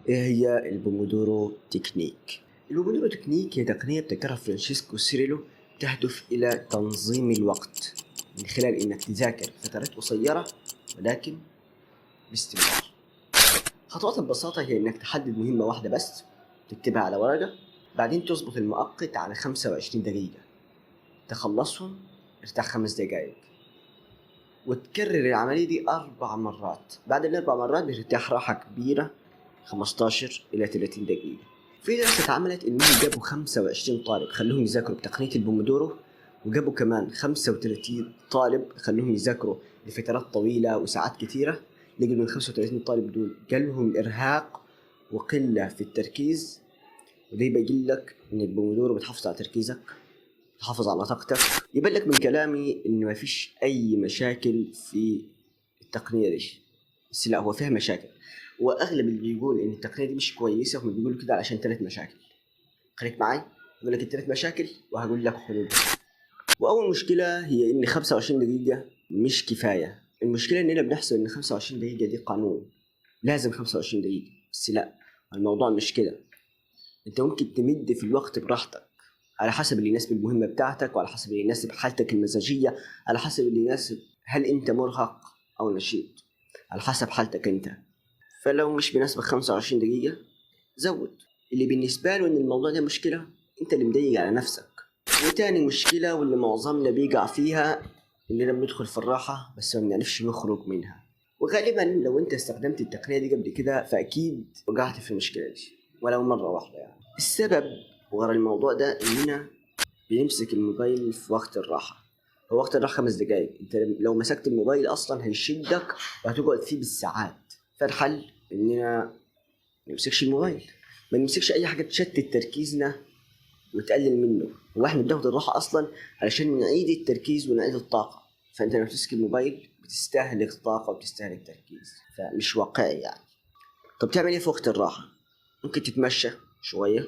إيه هي البومودورو تكنيك؟ البومودورو تكنيك هي تقنية ابتكرها فرانشيسكو سيريلو، تهدف إلى تنظيم الوقت من خلال إنك تذاكر فترات قصيرة ولكن باستمرار. خطوات ببساطة هي إنك تحدد مهمة واحدة بس تكتبها على ورقة، بعدين تظبط المؤقت على 25 دقيقة، تخلصهم ارتاح 5 دقائق، وتكرر العملية دي 4 مرات. بعد ال4 مرات بترتاح راحة كبيرة 15 إلى 30 دقيقة. في دراسة اتعملت إنهم جابوا 25 طالب خلوهم يذاكروا بتقنية البومودورو، وجابوا كمان 35 طالب خلوهم يذاكروا لفترات طويلة وساعات كثيرة. لقوا من 35 طالب دول جالهم إرهاق وقلة في التركيز، وده يبين لك إن البومودورو بتحافظ على تركيزك، تحافظ على طاقتك. يبين لك من كلامي إنه ما فيش أي مشاكل في التقنية دي، بس لا، هو فيها مشاكل، واغلب اللي بيقول ان التقنيه دي مش كويسه هم بيقولوا كده علشان 3 مشاكل. خليك معي اقول لك ال3 مشاكل وهقول لك حلول. واول مشكله هي ان 25 دقيقه مش كفايه. المشكله اننا بنحسب ان 25 دقيقه دي قانون، لازم 25 دقيقه، بس لا، الموضوع مش كده. انت ممكن تمد في الوقت براحتك على حسب اللي يناسب المهمه بتاعتك، وعلى حسب اللي يناسب حالتك المزاجيه، على حسب اللي يناسب هل انت مرهق او نشيط، على حسب حالتك انت. فلو مش بيناسبك 25 دقيقة زود. اللي بالنسبة له إن الموضوع ده مشكلة، أنت اللي مضيق على نفسك. وتاني مشكلة واللي معظمنا بيقع فيها، إننا بندخل في الراحة بس ما بنعرفش نخرج منها. وغالبا لو أنت استخدمت التقنية دي قبل كده فأكيد وقعت في المشكلة دي ولو مرة واحدة يعني. السبب وراء الموضوع ده إننا بنمسك الموبايل في وقت الراحة. هو وقت الراحة 5 دقايق، أنت لو مسكت الموبايل أصلا هيشدك وهتقعد فيه بالساعات. فالحل إننا ما نمسكش الموبايل، ما نمسكش أي حاجة تشتت تركيزنا وتقلل منه. هو احنا بناخد الراحة أصلا علشان نعيد التركيز ونعيد الطاقة، فأنت لما تمسك الموبايل بتستهلك طاقة وبتستهلك تركيز، فمش واقعي يعني. طب تعمل إيه في وقت الراحة؟ ممكن تتمشى شوية،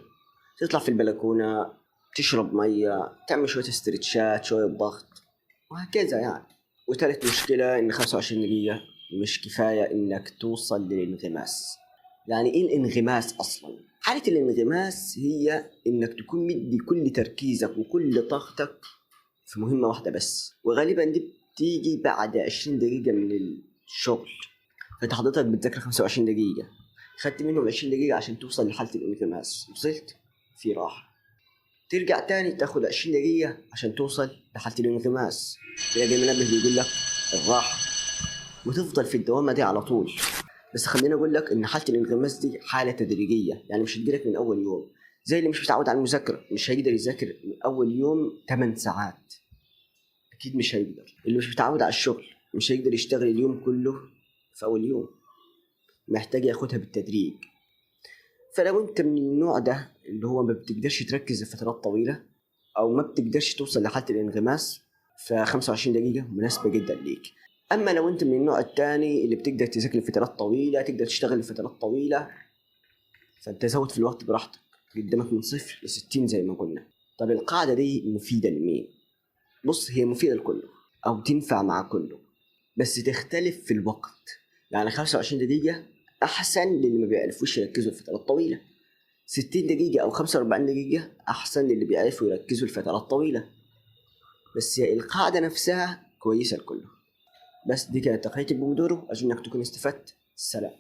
تطلع في البلكونة، تشرب مية، تعمل شوية استرتشات، شوية ضغط، وهكذا يعني. وثالث مشكلة إن 25 دقيقة مش كفاية إنك توصل للانغماس. يعني إيه الانغماس أصلا؟ حالة الانغماس هي إنك تكون مدي كل تركيزك وكل طاقتك في مهمة واحدة بس، وغالبا دي بتيجي بعد 20 دقيقة من الشغل. فأنت حضرتك بتذاكر 25 دقيقة، خدت منهم 20 دقيقة عشان توصل لحالة الانغماس، وصلت في راحة، ترجع تاني تاخد 20 دقيقة عشان توصل لحالة الانغماس، تلاقي المنبه بيقول لك الراحة، وتفضل في الدوامة دي على طول. بس خليني أقول لك إن حالة الانغماس دي حالة تدريجية، يعني مش هتجيلك من أول يوم. زي اللي مش متعود على المذاكرة مش هيقدر يذاكر من أول يوم 8 ساعات، أكيد مش هيقدر. اللي مش متعود على الشغل مش هيقدر يشتغل اليوم كله في أول يوم، محتاج ياخدها بالتدريج. فلو أنت من النوع ده اللي هو ما بتقدرش تركز لفترات طويلة أو ما بتقدرش توصل لحالة الانغماس، ف25 دقيقة مناسبة جدا ليك. أما لو أنت من النوع الثاني اللي بتقدر تذاكر لفترات طويلة، تقدر تشتغل لفترات طويلة، فأنت زود في الوقت براحتك، قدامك من 0 ل60 زي ما قلنا. طب القاعدة دي مفيدة لمين؟ بص، هي مفيدة لكله أو تنفع مع كله، بس تختلف في الوقت. يعني 25 دقيقة أحسن للي ما بيعرفوش يركزوا لفترات طويلة، 60 دقيقة أو 45 دقيقة أحسن للي بيعرفوا يركزوا لفترات طويلة. بس القاعدة نفسها كويسة لكله. بس دي كانت تقنية البومودورو، أرجو إنك تكون استفدت. سلام.